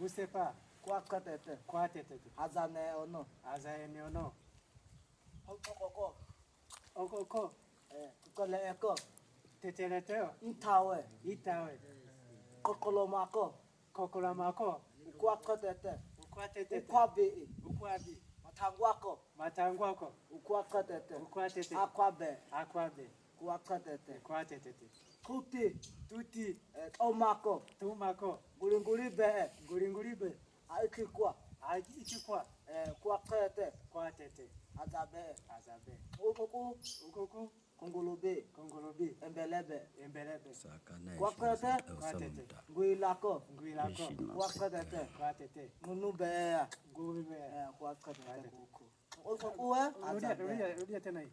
Usepa. Kwa katete. Kwa tete. Azane ono. Azane ono. Okoko. Okoko. Kole eko. Teteleteo. Itawe. Itawe. Kokolomako. Kokolomako. Kwa katete. Kwa tete. Ukwabi. Ukwabi. Matangwako. Matangwako. Kwa katete. Kwa tete. Akwabe. Akwabe. Kwa katete. Kwa tete. Tuti. Tuti. Omako. Tumako. Gulinguribe. Gulinguribe. Aikikwa. Aikikwa. Kwa katete. Kwa tete. Hadzabe. Hadzabe. Ukoko. Ukoko. Kongolobe. Kongolobe. Embelebe. Embelebe. Kwa katete. Kwa tete. Nguilako. Nguilako. Kwa katete. Kwa tete. Munubea. Ngube. Kwa katete. Kwa tete. Ukoko. Rudia tena hii.